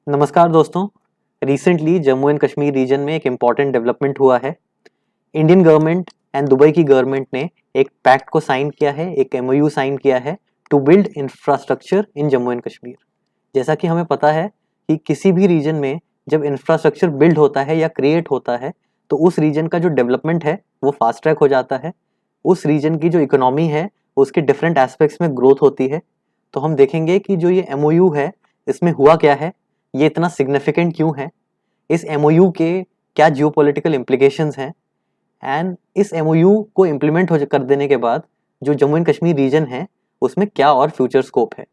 नमस्कार दोस्तों। Recently Jammu and Kashmir region में एक इम्पॉर्टेंट डेवलपमेंट हुआ है। इंडियन गवर्नमेंट एंड दुबई की गवर्नमेंट ने एक पैक्ट को साइन किया है, एक एमओयू साइन किया है to build infrastructure in Jammu and Kashmir. जैसा कि हमें पता है कि किसी भी रीजन में जब इंफ्रास्ट्रक्चर बिल्ड होता है या क्रिएट होता है तो उस रीजन का जो डेवलपमेंट है वो फास्ट ट्रैक हो जाता है। उस रीजन की जो इकोनॉमी है उसके डिफरेंट एस्पेक्ट्स में ग्रोथ होती है। तो हम देखेंगे कि जो ये एमओयू है इसमें हुआ क्या है, ये इतना सिग्निफिकेंट क्यों है, इस एमओयू के क्या जियोपॉलिटिकल इम्प्लीकेशंस हैं एंड इस एमओयू को इम्प्लीमेंट हो कर देने के बाद जो जम्मू एंड कश्मीर रीजन है उसमें क्या और फ्यूचर स्कोप है।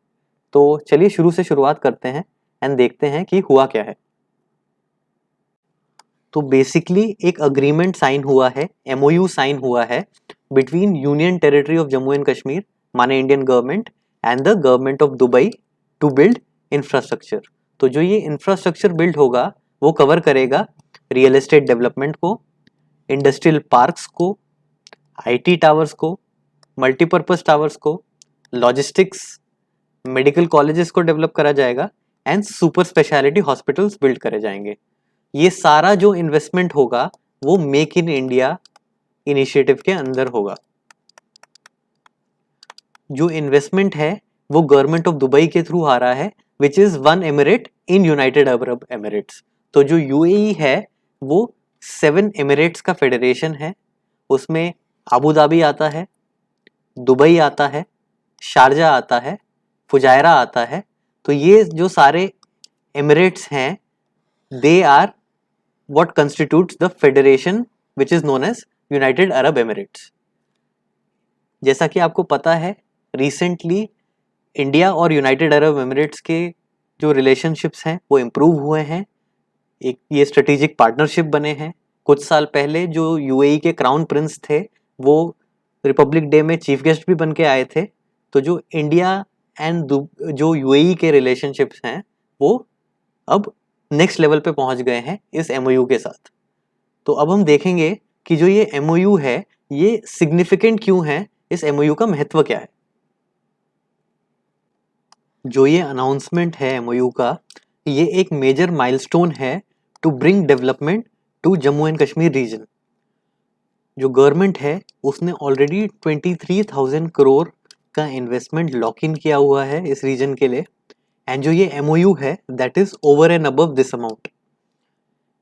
तो चलिए शुरू से शुरुआत करते हैं एंड देखते हैं कि हुआ क्या है। तो बेसिकली एक अग्रीमेंट साइन हुआ है, एमओयू साइन हुआ है between union territory of Jammu and Kashmir माने Indian government and the government of Dubai to build infrastructure. तो जो ये इंफ्रास्ट्रक्चर बिल्ड होगा वो कवर करेगा रियल एस्टेट डेवलपमेंट को, इंडस्ट्रियल पार्क्स को, आईटी टावर्स को, मल्टीपर्पज टावर्स को, लॉजिस्टिक्स, मेडिकल कॉलेजेस को डेवलप करा जाएगा and super speciality hospitals build करे जाएंगे। ये सारा जो इन्वेस्टमेंट होगा वो मेक इन इंडिया इनिशिएटिव के अंदर होगा। जो इन्वेस्टमेंट है वो गवर्नमेंट ऑफ दुबई के थ्रू आ रहा है which is one emirate in United Arab Emirates. तो जो यूएई है वो 7 एमिरेट्स का फेडरेशन है। उसमें अबू धाबी आता है, दुबई आता है, शारजा आता है, फुजायरा आता है। तो ये जो सारे एमिरेट्स हैं they are what constitutes the federation which is known as United Arab Emirates। जैसा कि आपको पता है रिसेंटली इंडिया और यूनाइटेड अरब एमिरेट्स के जो रिलेशनशिप्स हैं वो इम्प्रूव हुए हैं, एक ये स्ट्रेटेजिक पार्टनरशिप बने हैं। कुछ साल पहले जो यूएई के क्राउन प्रिंस थे वो रिपब्लिक डे में चीफ गेस्ट भी बन के आए थे। तो जो इंडिया एंड जो यूएई के रिलेशनशिप्स हैं वो अब नेक्स्ट लेवल पे पहुंच गए हैं इस एमओयू के साथ। तो अब हम देखेंगे कि जो ये एमओयू है ये सिग्निफिकेंट क्यों है, इस एमओयू का महत्व क्या है। जो ये अनाउंसमेंट है एमओयू का, ये एक मेजर माइलस्टोन है to bring development to Jammu and Kashmir region. जो गवर्नमेंट है उसने ऑलरेडी 23,000 करोड़ का इन्वेस्टमेंट लॉक इन किया हुआ है इस रीजन के लिए एंड जो ये एमओयू है that is over and above this amount.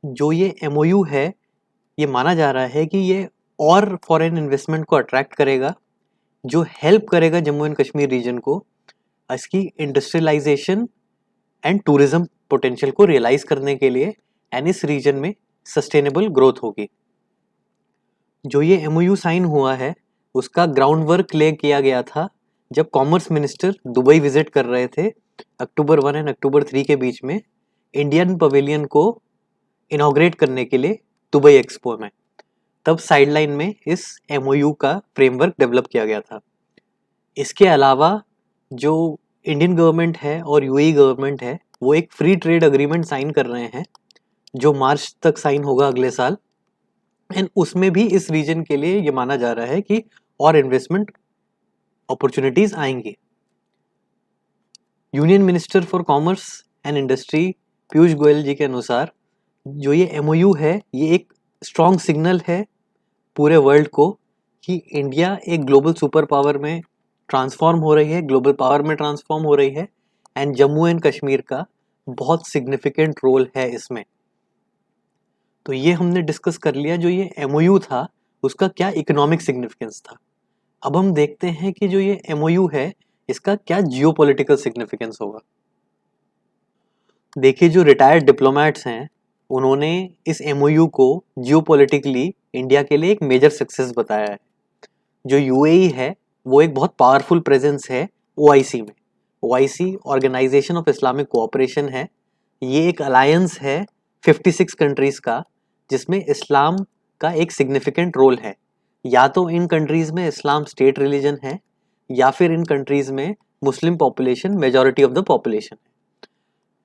जो ये एमओयू है ये माना जा रहा है कि ये और फॉरेन इन्वेस्टमेंट को अट्रैक्ट करेगा, जो हेल्प करेगा जम्मू एंड कश्मीर रीजन को इसकी इंडस्ट्रियलाइजेशन एंड टूरिज्म पोटेंशियल को रियलाइज करने के लिए एंड इस रीजन में सस्टेनेबल ग्रोथ होगी। जो ये एमओयू साइन हुआ है उसका ग्राउंड वर्क ले किया गया था जब कॉमर्स मिनिस्टर दुबई विजिट कर रहे थे अक्टूबर 1 एंड अक्टूबर 3 के बीच में इंडियन पवेलियन को इनॉग्रेट करने के लिए दुबई एक्सपो में। तब साइडलाइन में इस एमओयू का फ्रेमवर्क डेवलप किया गया था। इसके अलावा जो इंडियन गवर्नमेंट है और यूएई गवर्नमेंट है वो एक फ्री ट्रेड अग्रीमेंट साइन कर रहे हैं जो मार्च तक साइन होगा अगले साल एंड उसमें भी इस रीजन के लिए ये माना जा रहा है कि और इन्वेस्टमेंट अपॉर्चुनिटीज आएंगी। Union minister for commerce and industry Piyush Goyal ji के अनुसार जो ये एमओयू है ये एक स्ट्रॉन्ग सिग्नल है पूरे वर्ल्ड को कि इंडिया एक ग्लोबल सुपर पावर में ट्रांसफॉर्म हो रही है, ग्लोबल पावर में ट्रांसफॉर्म हो रही है एंड जम्मू एंड कश्मीर का बहुत सिग्निफिकेंट रोल है इसमें। तो ये हमने डिस्कस कर लिया जो ये एमओयू था उसका क्या इकोनॉमिक सिग्निफिकेंस था। अब हम देखते हैं कि जो ये एमओयू है इसका क्या जियोपॉलिटिकल सिग्निफिकेंस होगा। देखिए जो रिटायर्ड डिप्लोमेट्स हैं उन्होंने इस एमओयू को जियोपॉलिटिकली इंडिया के लिए एक मेजर सक्सेस बताया है। जो यूएई है वो एक बहुत पावरफुल प्रेजेंस है ओआईसी में। OIC organisation of Islamic cooperation है। ये एक अलायंस है 56 कंट्रीज का जिसमें इस्लाम का एक सिग्निफिकेंट रोल है। या तो इन कंट्रीज में इस्लाम स्टेट रिलीजन है या फिर इन कंट्रीज में Muslim population majority of the population है।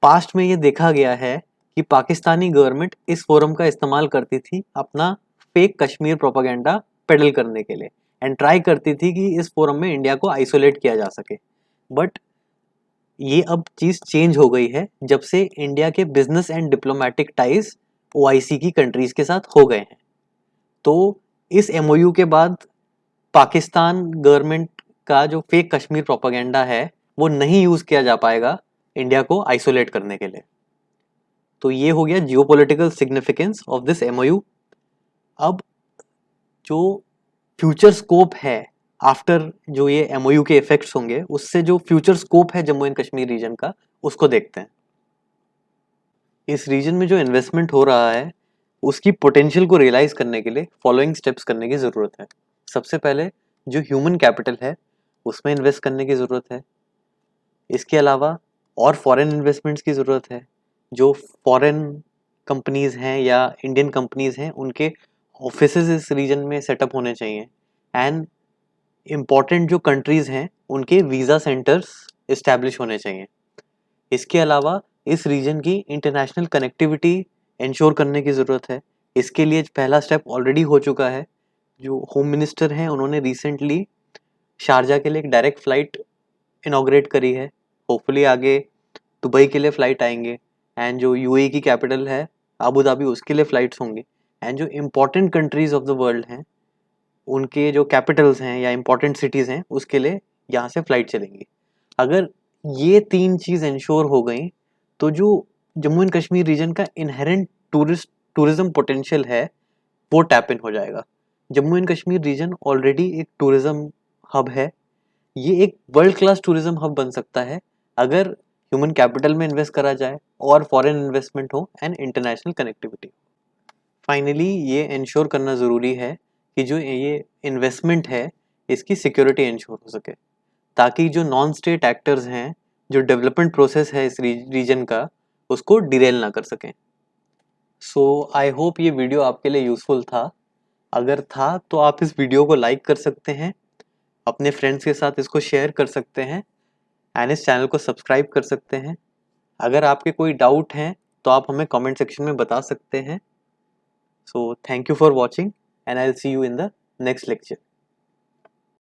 पास्ट में ये देखा गया है कि पाकिस्तानी गवर्नमेंट इस फोरम का इस्तेमाल करती थी अपना फेक कश्मीर प्रोपागेंडा पेडल करने के लिए एंड ट्राई करती थी कि इस फोरम में इंडिया को आइसोलेट किया जा सके। बट ये अब चीज़ चेंज हो गई है जब से इंडिया के business and diplomatic ties OIC की कंट्रीज के साथ हो गए हैं। तो इस एमओयू के बाद पाकिस्तान गवर्नमेंट का जो फेक कश्मीर प्रोपागेंडा है वो नहीं यूज किया जा पाएगा इंडिया को आइसोलेट करने के लिए। तो ये हो गया geopolitical significance of this MOU. अब जो फ्यूचर स्कोप है आफ्टर जो ये एमओयू के इफेक्ट्स होंगे, उससे जो फ्यूचर स्कोप है जम्मू एंड कश्मीर रीजन का, उसको देखते हैं। इस रीजन में जो इन्वेस्टमेंट हो रहा है उसकी पोटेंशियल को रियलाइज करने के लिए फॉलोइंग स्टेप्स करने की ज़रूरत है। सबसे पहले जो ह्यूमन कैपिटल है उसमें इन्वेस्ट करने की ज़रूरत है। इसके अलावा और फॉरेन इन्वेस्टमेंट्स की ज़रूरत है। जो फॉरेन कंपनीज़ हैं या इंडियन कंपनीज़ हैं उनके ऑफिसेज इस रीजन में सेटअप होने चाहिए। एंड इम्पॉर्टेंट जो कंट्रीज़ हैं उनके वीज़ा सेंटर्स इस्टेब्लिश होने चाहिए। इसके अलावा इस रीजन की इंटरनेशनल कनेक्टिविटी इंश्योर करने की ज़रूरत है। इसके लिए पहला स्टेप ऑलरेडी हो चुका है। जो होम मिनिस्टर हैं उन्होंने रिसेंटली शारजा के लिए एक डायरेक्ट फ़्लाइट इनॉग्रेट करी है। होपफुली आगे दुबई के लिए फ़्लाइट आएंगे। एंड जो यूएई की कैपिटल है अबू धाबी, उसके लिए फ़्लाइट्स होंगे। एंड जो important countries of the world हैं उनके जो कैपिटल्स हैं या इम्पोर्टेंट सिटीज़ हैं उसके लिए यहाँ से फ़्लाइट चलेंगी। अगर ये तीन चीज़ इंश्योर हो गई तो जो जम्मू एंड कश्मीर रीजन का इनहेरेंट टूरिज्म पोटेंशियल है वो टैप इन हो जाएगा। Jammu and Kashmir region already एक टूरिज्म हब है। ये एक वर्ल्ड क्लास टूरिज्म हब बन सकता है अगर ह्यूमन कैपिटल में इन्वेस्ट करा जाए और फॉरेन इन्वेस्टमेंट हो एंड इंटरनेशनल कनेक्टिविटी। फाइनली ये इंश्योर करना ज़रूरी है कि जो ये इन्वेस्टमेंट है इसकी सिक्योरिटी इंश्योर हो सके, ताकि जो नॉन स्टेट एक्टर्स हैं, जो डेवलपमेंट प्रोसेस है इस रीजन का, उसको डिरेल ना कर सकें। सो आई होप ये वीडियो आपके लिए यूज़फुल था। अगर था तो आप इस वीडियो को लाइक कर सकते हैं, अपने फ्रेंड्स के साथ इसको शेयर कर सकते हैं एंड इस चैनल को सब्सक्राइब कर सकते हैं। अगर आपके कोई डाउट हैं तो आप हमें कमेंट सेक्शन में बता सकते हैं। So thank you for watching and I will see you in the next lecture.